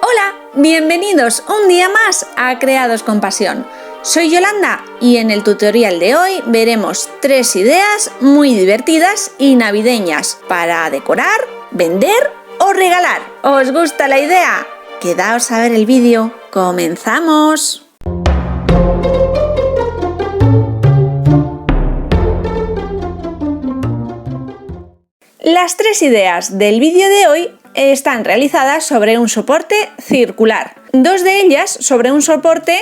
Hola, bienvenidos un día más a Creados con Pasión. Soy Yolanda y en el tutorial de hoy veremos 3 ideas muy divertidas y navideñas para decorar, vender o regalar. ¿Os gusta la idea? Quedaos a ver el vídeo. ¡Comenzamos! Las 3 ideas del vídeo de hoy están realizadas sobre un soporte circular. 2 de ellas sobre un soporte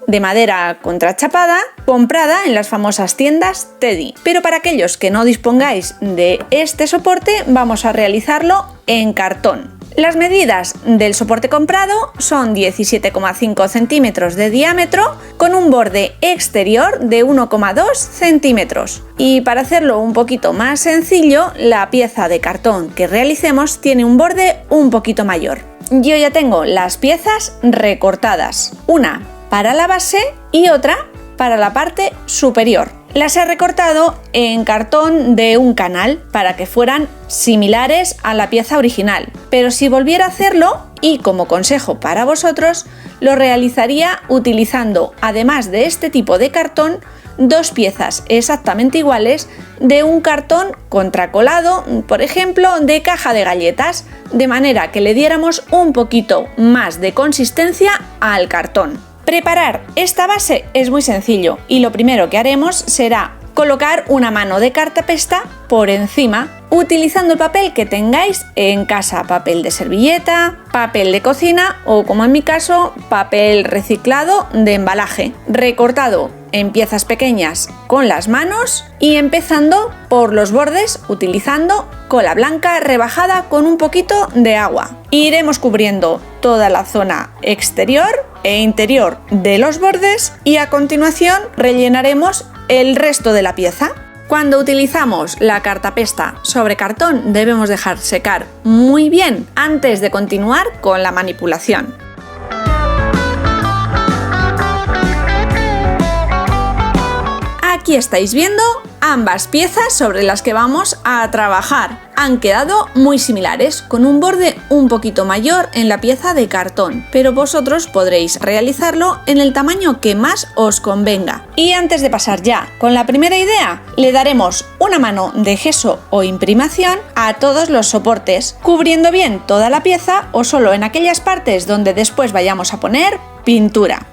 de madera contrachapada comprada en las famosas tiendas Teddy. Pero para aquellos que no dispongáis de este soporte, vamos a realizarlo en cartón. Las medidas del soporte comprado son 17,5 centímetros de diámetro con un borde exterior de 1,2 centímetros. Y para hacerlo un poquito más sencillo, la pieza de cartón que realicemos tiene un borde un poquito mayor. Yo ya tengo las piezas recortadas, una para la base y otra para la parte superior. Las he recortado en cartón de un canal para que fueran similares a la pieza original, pero si volviera a hacerlo, y como consejo para vosotros, lo realizaría utilizando, además de este tipo de cartón, 2 piezas exactamente iguales de un cartón contracolado, por ejemplo, de caja de galletas, de manera que le diéramos un poquito más de consistencia al cartón. Preparar esta base es muy sencillo y lo primero que haremos será colocar una mano de cartapesta por encima utilizando el papel que tengáis en casa, papel de servilleta, papel de cocina o, como en mi caso, papel reciclado de embalaje, recortado en piezas pequeñas con las manos y empezando por los bordes utilizando cola blanca rebajada con un poquito de agua. Iremos cubriendo toda la zona exterior e interior de los bordes y a continuación rellenaremos el resto de la pieza. Cuando utilizamos la cartapesta sobre cartón debemos dejar secar muy bien antes de continuar con la manipulación. Aquí estáis viendo ambas piezas sobre las que vamos a trabajar. Han quedado muy similares, con un borde un poquito mayor en la pieza de cartón, pero vosotros podréis realizarlo en el tamaño que más os convenga. Y antes de pasar ya con la primera idea, le daremos una mano de gesso o imprimación a todos los soportes, cubriendo bien toda la pieza o solo en aquellas partes donde después vayamos a poner pintura.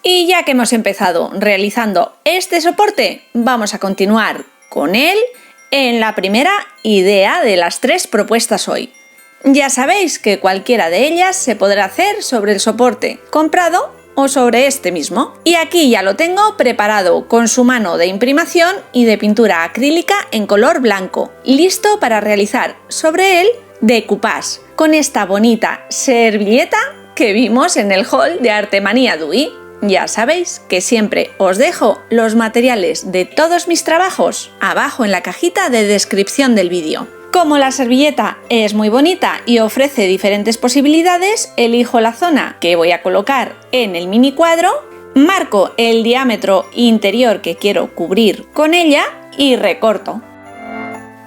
Y ya que hemos empezado realizando este soporte, vamos a continuar con él en la primera idea de las 3 propuestas hoy. Ya sabéis que cualquiera de ellas se podrá hacer sobre el soporte comprado o sobre este mismo. Y aquí ya lo tengo preparado con su mano de imprimación y de pintura acrílica en color blanco, listo para realizar sobre él decoupage, con esta bonita servilleta que vimos en el haul de Artemanía Dui. Ya sabéis que siempre os dejo los materiales de todos mis trabajos abajo en la cajita de descripción del vídeo. Como la servilleta es muy bonita y ofrece diferentes posibilidades, elijo la zona que voy a colocar en el mini cuadro, marco el diámetro interior que quiero cubrir con ella y recorto.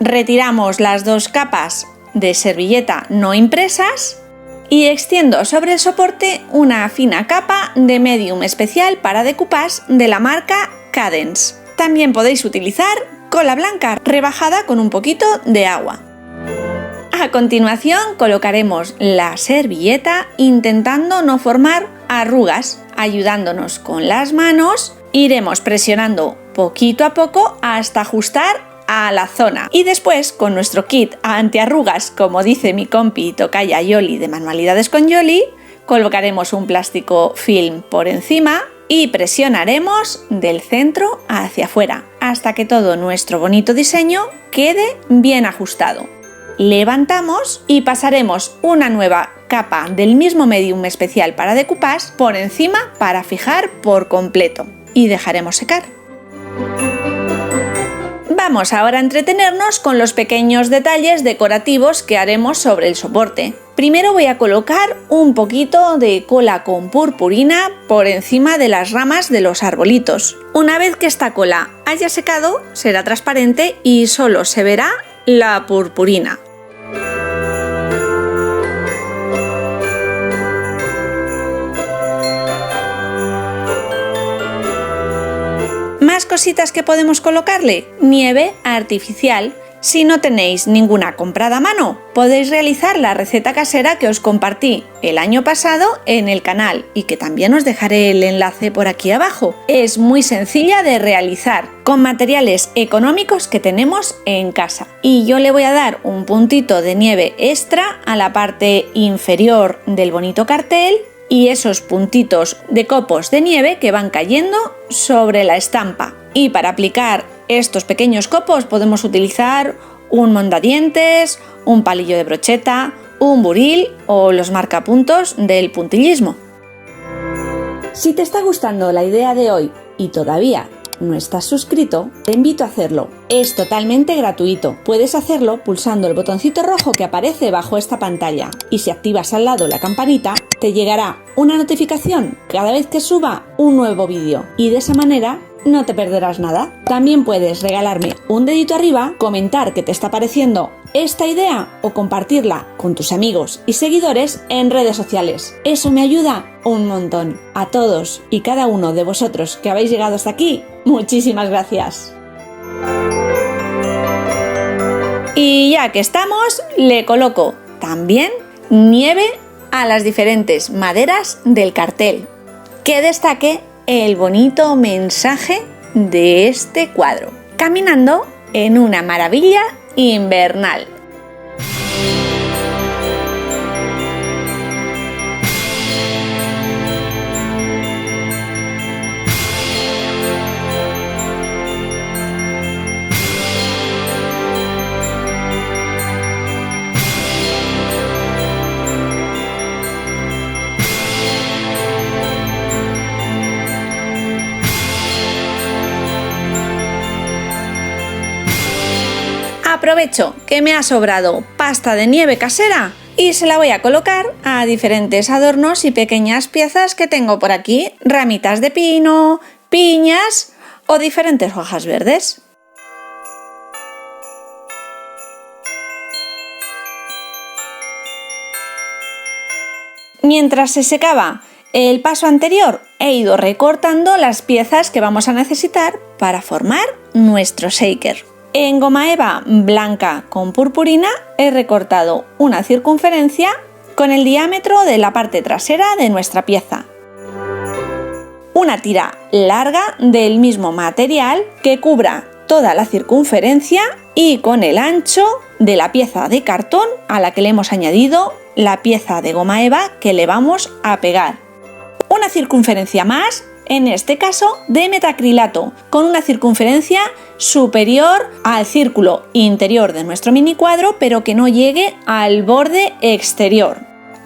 Retiramos las 2 capas de servilleta no impresas y extiendo sobre el soporte una fina capa de medium especial para decoupage de la marca Cadence. También podéis utilizar cola blanca rebajada con un poquito de agua. A continuación colocaremos la servilleta intentando no formar arrugas. Ayudándonos con las manos, iremos presionando poquito a poco hasta ajustar a la zona y después con nuestro kit antiarrugas, como dice mi compi tocaya Yoli de Manualidades con Yoli, colocaremos un plástico film por encima y presionaremos del centro hacia afuera hasta que todo nuestro bonito diseño quede bien ajustado. Levantamos y pasaremos una nueva capa del mismo medium especial para decoupage por encima para fijar por completo y dejaremos secar. Vamos ahora a entretenernos con los pequeños detalles decorativos que haremos sobre el soporte. Primero voy a colocar un poquito de cola con purpurina por encima de las ramas de los arbolitos. Una vez que esta cola haya secado, será transparente y solo se verá la purpurina. ¿Más cositas que podemos colocarle? Nieve artificial. Si no tenéis ninguna comprada a mano, podéis realizar la receta casera que os compartí el año pasado en el canal y que también os dejaré el enlace por aquí abajo. Es muy sencilla de realizar con materiales económicos que tenemos en casa. Y yo le voy a dar un puntito de nieve extra a la parte inferior del bonito cartel y esos puntitos de copos de nieve que van cayendo sobre la estampa. Y para aplicar estos pequeños copos podemos utilizar un mondadientes, un palillo de brocheta, un buril o los marcapuntos del puntillismo. Si te está gustando la idea de hoy y todavía no estás suscrito, te invito a hacerlo. Es totalmente gratuito. Puedes hacerlo pulsando el botoncito rojo que aparece bajo esta pantalla y si activas al lado la campanita, te llegará una notificación cada vez que suba un nuevo vídeo y de esa manera no te perderás nada. También puedes regalarme un dedito arriba, comentar qué te está pareciendo esta idea o compartirla con tus amigos y seguidores en redes sociales. Eso me ayuda un montón. A todos y cada uno de vosotros que habéis llegado hasta aquí, muchísimas gracias. Y ya que estamos, le coloco también nieve a las diferentes maderas del cartel. Que destaque el bonito mensaje de este cuadro, caminando en una maravilla invernal. Aprovecho que me ha sobrado pasta de nieve casera y se la voy a colocar a diferentes adornos y pequeñas piezas que tengo por aquí, ramitas de pino, piñas o diferentes hojas verdes. Mientras se secaba el paso anterior, he ido recortando las piezas que vamos a necesitar para formar nuestro shaker. En goma eva blanca con purpurina he recortado una circunferencia con el diámetro de la parte trasera de nuestra pieza. Una tira larga del mismo material que cubra toda la circunferencia y con el ancho de la pieza de cartón a la que le hemos añadido la pieza de goma eva que le vamos a pegar. Una circunferencia más, en este caso de metacrilato, con una circunferencia superior al círculo interior de nuestro mini cuadro, pero que no llegue al borde exterior.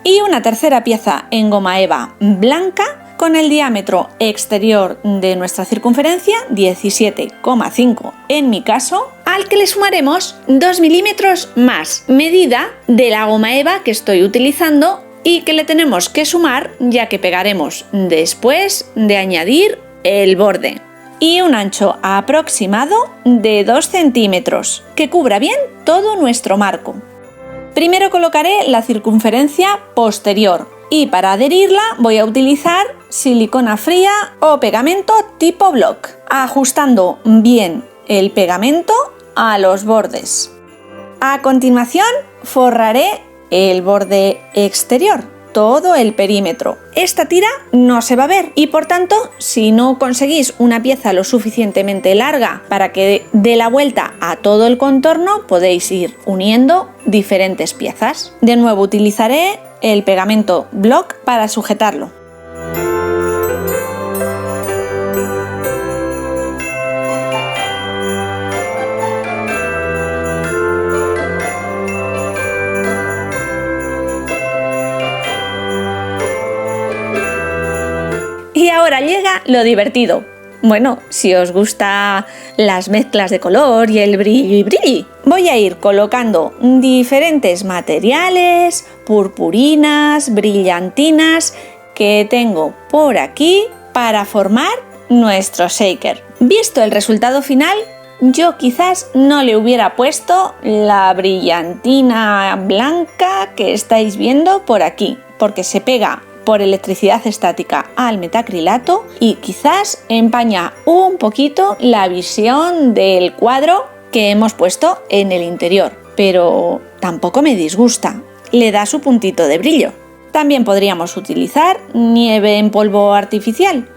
Y una tercera pieza en goma eva blanca con el diámetro exterior de nuestra circunferencia, 17,5 en mi caso, al que le sumaremos 2 milímetros más, medida de la goma eva que estoy utilizando y que le tenemos que sumar ya que pegaremos después de añadir el borde. Y un ancho aproximado de 2 centímetros que cubra bien todo nuestro marco. Primero colocaré la circunferencia posterior y para adherirla voy a utilizar silicona fría o pegamento tipo block, ajustando bien el pegamento a los bordes. A continuación forraré el borde exterior, todo el perímetro. Esta tira no se va a ver y por tanto, si no conseguís una pieza lo suficientemente larga para que dé la vuelta a todo el contorno, podéis ir uniendo diferentes piezas. De nuevo utilizaré el pegamento block para sujetarlo. Y ahora llega lo divertido. Bueno, si os gustan las mezclas de color y el brilli, voy a ir colocando diferentes materiales, purpurinas, brillantinas que tengo por aquí para formar nuestro shaker. Visto el resultado final, yo quizás no le hubiera puesto la brillantina blanca que estáis viendo por aquí, porque se pega por electricidad estática al metacrilato y quizás empaña un poquito la visión del cuadro que hemos puesto en el interior, pero tampoco me disgusta, le da su puntito de brillo. También podríamos utilizar nieve en polvo artificial.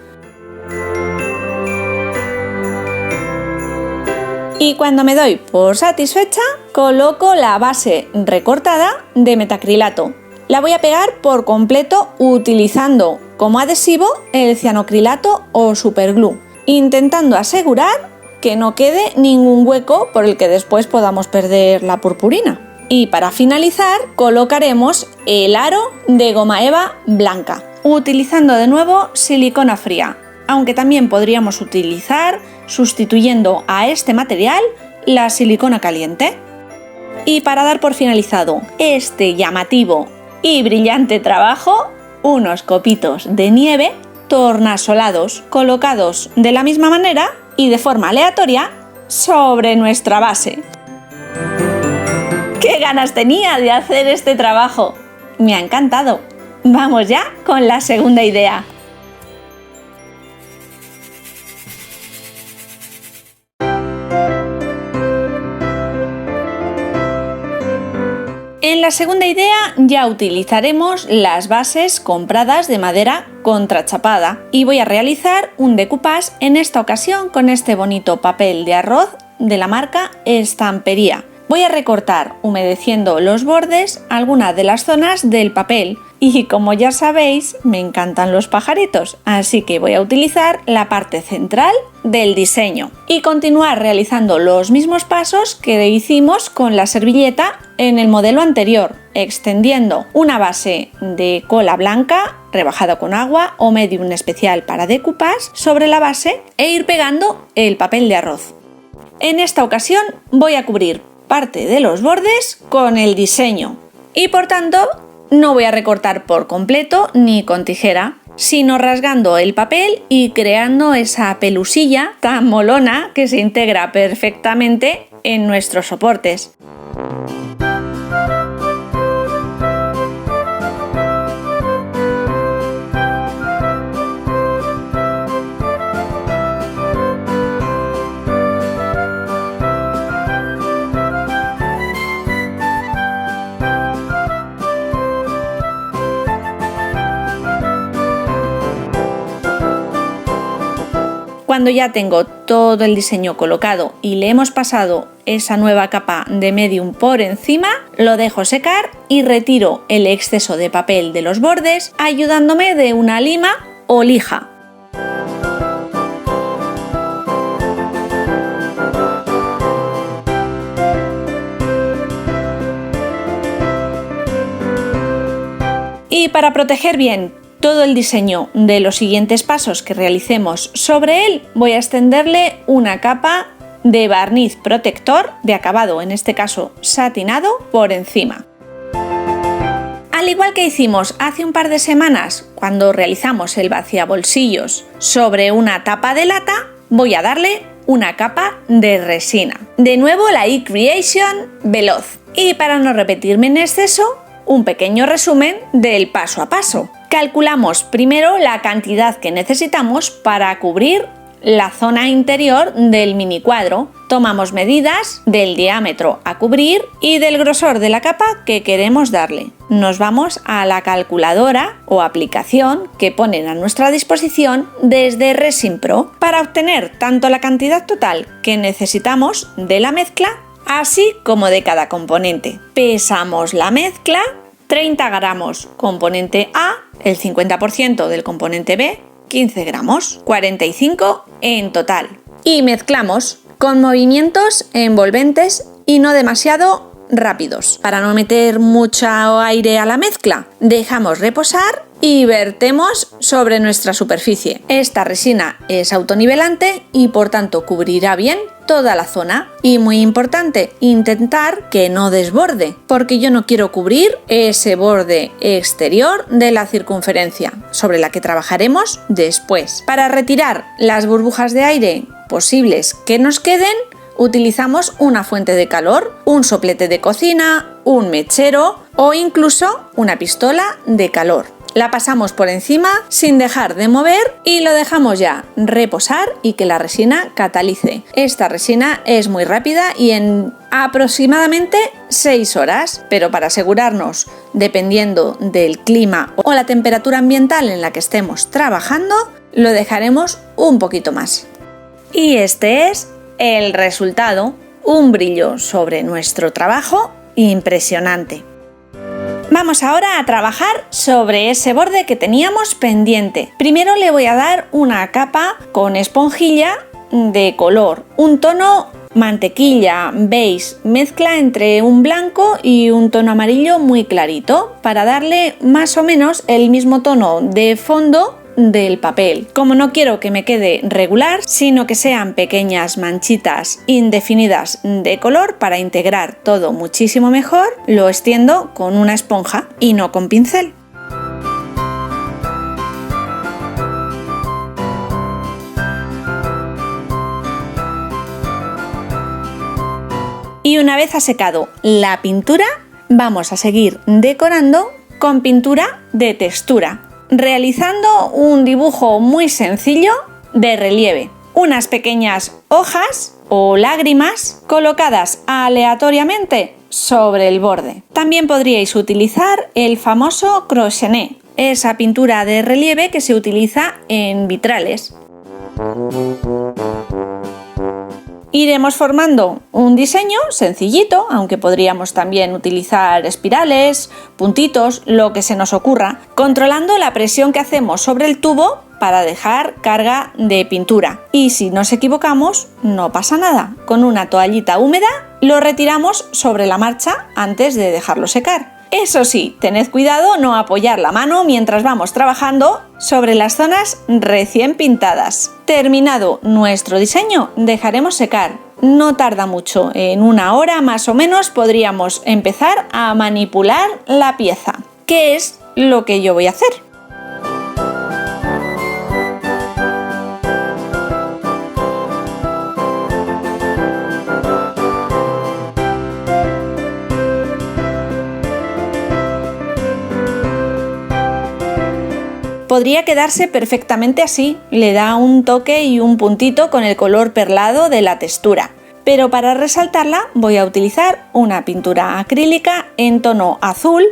Y cuando me doy por satisfecha, coloco la base recortada de metacrilato. La voy a pegar por completo utilizando como adhesivo el cianocrilato o superglue, intentando asegurar que no quede ningún hueco por el que después podamos perder la purpurina. Y para finalizar, colocaremos el aro de goma eva blanca, utilizando de nuevo silicona fría, aunque también podríamos utilizar, sustituyendo a este material, la silicona caliente. Y para dar por finalizado este llamativo y brillante trabajo, unos copitos de nieve tornasolados colocados de la misma manera y de forma aleatoria sobre nuestra base. ¡Qué ganas tenía de hacer este trabajo! Me ha encantado. Vamos ya con la segunda idea. En la segunda idea ya utilizaremos las bases compradas de madera contrachapada y voy a realizar un decoupage en esta ocasión con este bonito papel de arroz de la marca Estampería. Voy a recortar humedeciendo los bordes algunas de las zonas del papel y como ya sabéis me encantan los pajaritos, así que voy a utilizar la parte central del diseño y continuar realizando los mismos pasos que hicimos con la servilleta en el modelo anterior, extendiendo una base de cola blanca rebajada con agua o medium especial para decoupage sobre la base e ir pegando el papel de arroz. En esta ocasión voy a cubrir parte de los bordes con el diseño y por tanto no voy a recortar por completo ni con tijera, sino rasgando el papel y creando esa pelusilla tan molona que se integra perfectamente en nuestros soportes. Cuando ya tengo todo el diseño colocado y le hemos pasado esa nueva capa de medium por encima, lo dejo secar y retiro el exceso de papel de los bordes ayudándome de una lima o lija. Y para proteger bien todo el diseño de los siguientes pasos que realicemos sobre él, voy a extenderle una capa de barniz protector de acabado, en este caso satinado, por encima. Al igual que hicimos hace un par de semanas cuando realizamos el vaciabolsillos sobre una tapa de lata, voy a darle una capa de resina. De nuevo la eCreation Veloz. Y para no repetirme en exceso, un pequeño resumen del paso a paso. Calculamos primero la cantidad que necesitamos para cubrir la zona interior del mini cuadro. Tomamos medidas del diámetro a cubrir y del grosor de la capa que queremos darle. Nos vamos a la calculadora o aplicación que ponen a nuestra disposición desde Resin Pro para obtener tanto la cantidad total que necesitamos de la mezcla, así como de cada componente. Pesamos la mezcla, 30 gramos componente A, el 50% del componente B, 15 gramos, 45 en total. Y mezclamos con movimientos envolventes y no demasiado rápidos. Para no meter mucho aire a la mezcla, dejamos reposar y vertemos sobre nuestra superficie. Esta resina es autonivelante y por tanto cubrirá bien toda la zona. Y muy importante, intentar que no desborde, porque yo no quiero cubrir ese borde exterior de la circunferencia, sobre la que trabajaremos después. Para retirar las burbujas de aire posibles que nos queden, utilizamos una fuente de calor, un soplete de cocina, un mechero o incluso una pistola de calor. La pasamos por encima sin dejar de mover y lo dejamos ya reposar y que la resina catalice. Esta resina es muy rápida y en aproximadamente 6 horas, pero para asegurarnos, dependiendo del clima o la temperatura ambiental en la que estemos trabajando, lo dejaremos un poquito más. Y este es el resultado, un brillo sobre nuestro trabajo impresionante. Vamos ahora a trabajar sobre ese borde que teníamos pendiente. Primero le voy a dar una capa con esponjilla de color, un tono mantequilla, beige, mezcla entre un blanco y un tono amarillo muy clarito para darle más o menos el mismo tono de fondo del papel. Como no quiero que me quede regular, sino que sean pequeñas manchitas indefinidas de color para integrar todo muchísimo mejor, lo extiendo con una esponja y no con pincel. Y una vez ha secado la pintura, vamos a seguir decorando con pintura de textura, realizando un dibujo muy sencillo de relieve. Unas pequeñas hojas o lágrimas colocadas aleatoriamente sobre el borde. También podríais utilizar el famoso crochené, esa pintura de relieve que se utiliza en vitrales. Iremos formando un diseño sencillito, aunque podríamos también utilizar espirales, puntitos, lo que se nos ocurra, controlando la presión que hacemos sobre el tubo para dejar carga de pintura. Y si nos equivocamos, no pasa nada. Con una toallita húmeda lo retiramos sobre la marcha antes de dejarlo secar. Eso sí, tened cuidado no apoyar la mano mientras vamos trabajando sobre las zonas recién pintadas. Terminado nuestro diseño, dejaremos secar. No tarda mucho, en 1 hora más o menos podríamos empezar a manipular la pieza, que es lo que yo voy a hacer. Podría quedarse perfectamente así, le da un toque y un puntito con el color perlado de la textura. Pero para resaltarla voy a utilizar una pintura acrílica en tono azul,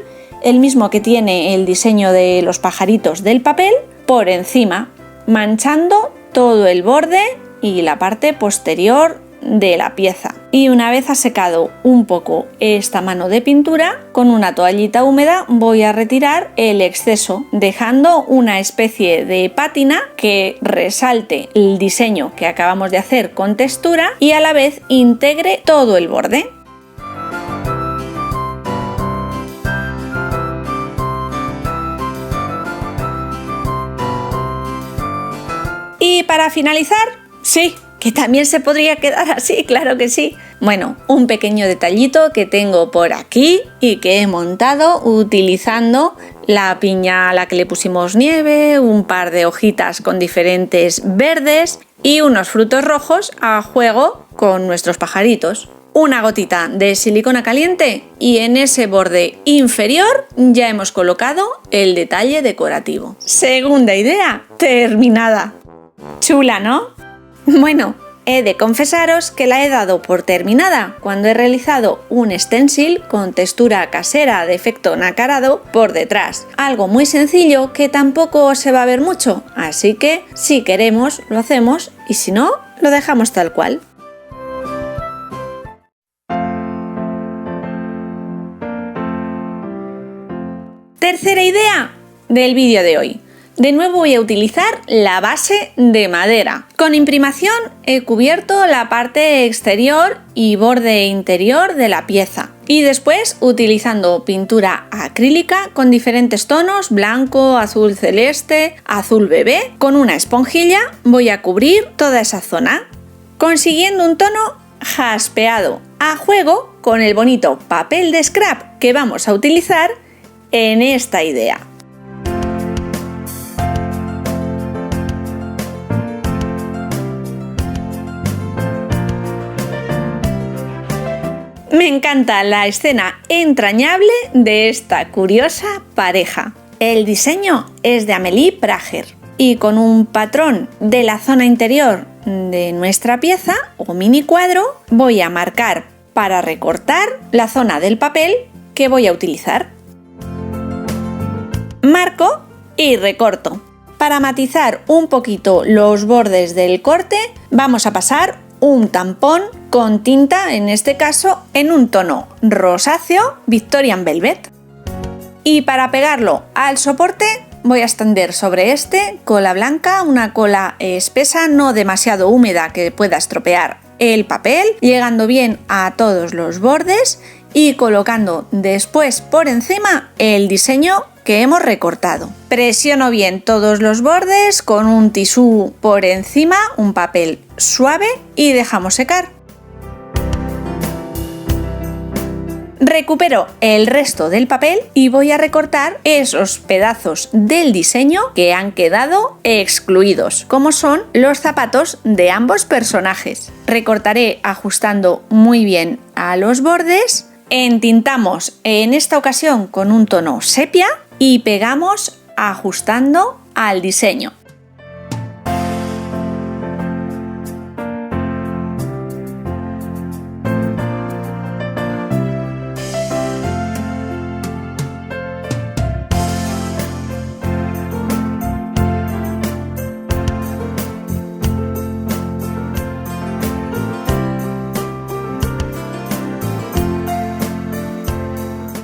el mismo que tiene el diseño de los pajaritos del papel, por encima, manchando todo el borde y la parte posterior de la pieza. Y una vez ha secado un poco esta mano de pintura, con una toallita húmeda voy a retirar el exceso, dejando una especie de pátina que resalte el diseño que acabamos de hacer con textura y a la vez integre todo el borde. Y para finalizar, sí, que también se podría quedar así, claro que sí. Bueno, un pequeño detallito que tengo por aquí y que he montado utilizando la piña a la que le pusimos nieve, un par de hojitas con diferentes verdes y unos frutos rojos a juego con nuestros pajaritos. Una gotita de silicona caliente y en ese borde inferior ya hemos colocado el detalle decorativo. Segunda idea terminada. Chula, ¿no? Bueno, he de confesaros que la he dado por terminada cuando he realizado un stencil con textura casera de efecto nacarado por detrás. Algo muy sencillo que tampoco se va a ver mucho, así que si queremos lo hacemos y si no, lo dejamos tal cual. Tercera idea del vídeo de hoy. De nuevo voy a utilizar la base de madera. Con imprimación he cubierto la parte exterior y borde interior de la pieza. Y después, utilizando pintura acrílica con diferentes tonos, blanco, azul celeste, azul bebé, con una esponjilla voy a cubrir toda esa zona, consiguiendo un tono jaspeado, a juego con el bonito papel de scrap que vamos a utilizar en esta idea. Me encanta la escena entrañable de esta curiosa pareja. El diseño es de Amélie Prager y con un patrón de la zona interior de nuestra pieza o mini cuadro voy a marcar para recortar la zona del papel que voy a utilizar. Marco y recorto. Para matizar un poquito los bordes del corte vamos a pasar un tampón con tinta, en este caso en un tono rosáceo Victorian Velvet. Y para pegarlo al soporte voy a extender sobre este cola blanca, una cola espesa, no demasiado húmeda que pueda estropear el papel, llegando bien a todos los bordes y colocando después por encima el diseño que hemos recortado. Presiono bien todos los bordes con un tisú por encima, un papel suave y dejamos secar. Recupero el resto del papel y voy a recortar esos pedazos del diseño que han quedado excluidos, como son los zapatos de ambos personajes. Recortaré ajustando muy bien a los bordes, entintamos en esta ocasión con un tono sepia y pegamos ajustando al diseño.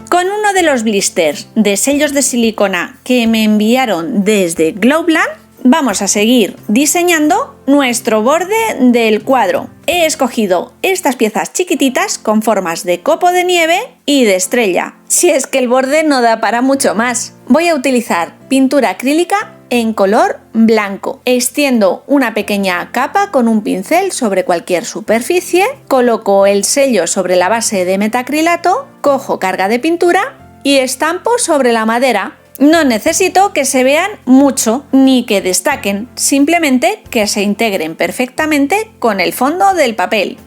Con uno de los blisters de sellos de silicona que me enviaron desde Glowland, vamos a seguir diseñando nuestro borde del cuadro. He escogido estas piezas chiquititas con formas de copo de nieve y de estrella. Si es que el borde no da para mucho más. Voy a utilizar pintura acrílica en color blanco. Extiendo una pequeña capa con un pincel sobre cualquier superficie, coloco el sello sobre la base de metacrilato, cojo carga de pintura y estampo sobre la madera. No necesito que se vean mucho ni que destaquen, simplemente que se integren perfectamente con el fondo del papel.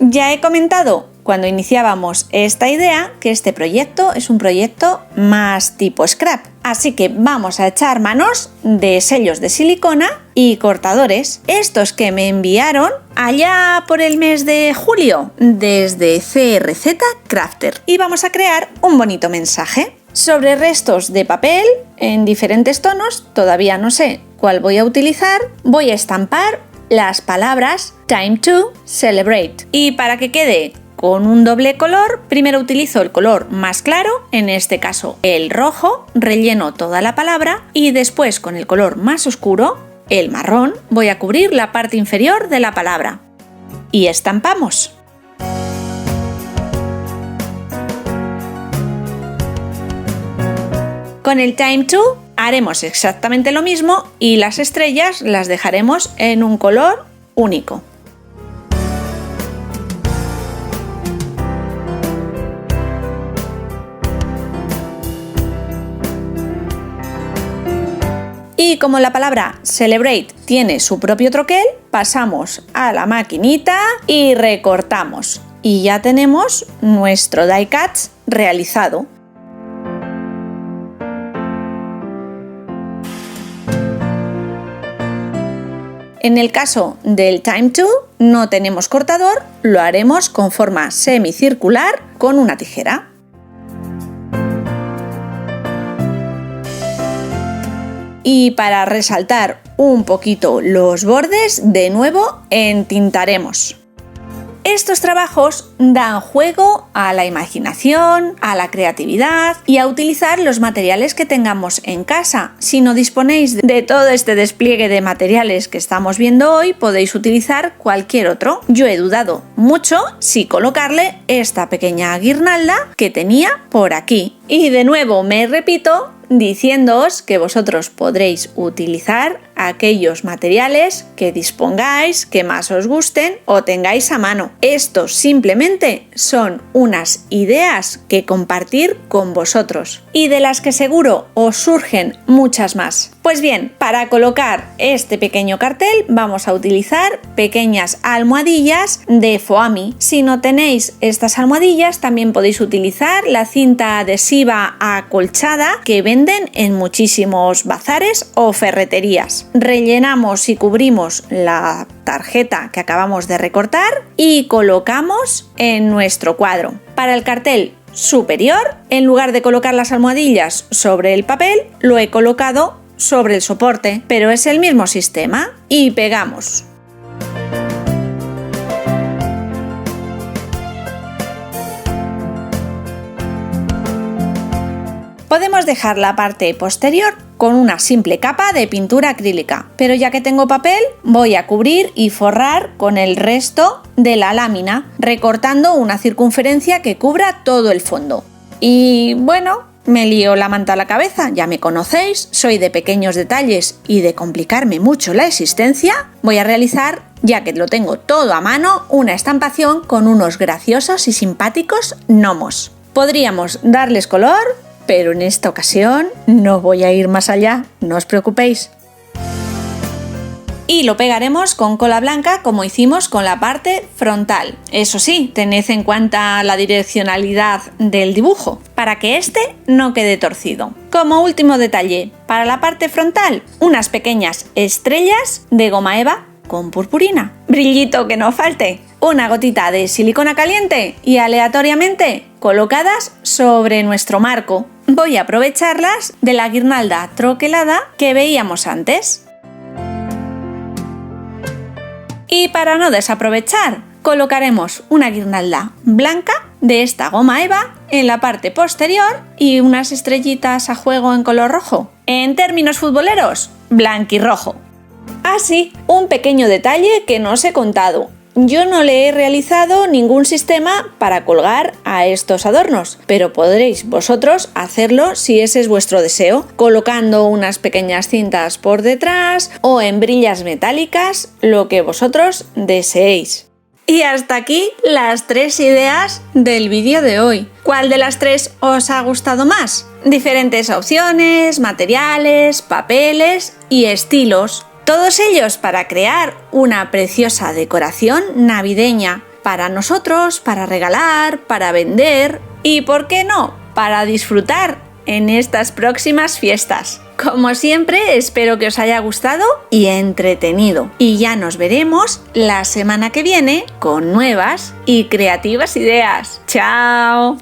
Ya he comentado cuando iniciábamos esta idea que este proyecto es un proyecto más tipo scrap, así que vamos a echar manos de sellos de silicona y cortadores, estos que me enviaron allá por el mes de julio desde CRZ Crafter, y vamos a crear un bonito mensaje sobre restos de papel en diferentes tonos. Todavía no sé cuál voy a utilizar. Voy a estampar las palabras Time to Celebrate, y para que quede con un doble color, primero utilizo el color más claro, en este caso el rojo, relleno toda la palabra y después con el color más oscuro, el marrón, voy a cubrir la parte inferior de la palabra y estampamos. Con el Time to haremos exactamente lo mismo y las estrellas las dejaremos en un color único. Y como la palabra Celebrate tiene su propio troquel, pasamos a la maquinita y recortamos. Y ya tenemos nuestro die cut realizado. En el caso del Time to no tenemos cortador, lo haremos con forma semicircular con una tijera. Y para resaltar un poquito los bordes, de nuevo entintaremos. Estos trabajos dan juego a la imaginación, a la creatividad y a utilizar los materiales que tengamos en casa. Si no disponéis de todo este despliegue de materiales que estamos viendo hoy, podéis utilizar cualquier otro. Yo he dudado mucho si colocarle esta pequeña guirnalda que tenía por aquí. Y de nuevo me repito diciéndoos que vosotros podréis utilizar aquellos materiales que dispongáis, que más os gusten o tengáis a mano. Estos simplemente son unas ideas que compartir con vosotros y de las que seguro os surgen muchas más. Pues bien, para colocar este pequeño cartel vamos a utilizar pequeñas almohadillas de foamy. Si no tenéis estas almohadillas, también podéis utilizar la cinta adhesiva acolchada que venden en muchísimos bazares o ferreterías. Rellenamos y cubrimos la tarjeta que acabamos de recortar y colocamos en nuestro cuadro. Para el cartel superior, en lugar de colocar las almohadillas sobre el papel, lo he colocado sobre el soporte, pero es el mismo sistema y pegamos. Podemos dejar la parte posterior con una simple capa de pintura acrílica, pero ya que tengo papel voy a cubrir y forrar con el resto de la lámina, recortando una circunferencia que cubra todo el fondo. Y bueno, me lío la manta a la cabeza, ya me conocéis, soy de pequeños detalles y de complicarme mucho la existencia. Voy a realizar, ya que lo tengo todo a mano, una estampación con unos graciosos y simpáticos gnomos. Podríamos darles color, pero en esta ocasión no voy a ir más allá, no os preocupéis. Y lo pegaremos con cola blanca como hicimos con la parte frontal. Eso sí, tened en cuenta la direccionalidad del dibujo, para que este no quede torcido. Como último detalle, para la parte frontal, unas pequeñas estrellas de goma eva con purpurina. Brillito que no falte. Una gotita de silicona caliente y aleatoriamente colocadas sobre nuestro marco. Voy a aprovecharlas de la guirnalda troquelada que veíamos antes. Y para no desaprovechar, colocaremos una guirnalda blanca de esta goma eva en la parte posterior y unas estrellitas a juego en color rojo. En términos futboleros, blanquirrojo. Así, un pequeño detalle que no os he contado. Yo no le he realizado ningún sistema para colgar a estos adornos, pero podréis vosotros hacerlo si ese es vuestro deseo, colocando unas pequeñas cintas por detrás o en brillas metálicas, lo que vosotros deseéis. Y hasta aquí las 3 ideas del vídeo de hoy. ¿Cuál de las 3 os ha gustado más? Diferentes opciones, materiales, papeles y estilos. Todos ellos para crear una preciosa decoración navideña para nosotros, para regalar, para vender y, ¿por qué no?, para disfrutar en estas próximas fiestas. Como siempre, espero que os haya gustado y entretenido. Y ya nos veremos la semana que viene con nuevas y creativas ideas. ¡Chao!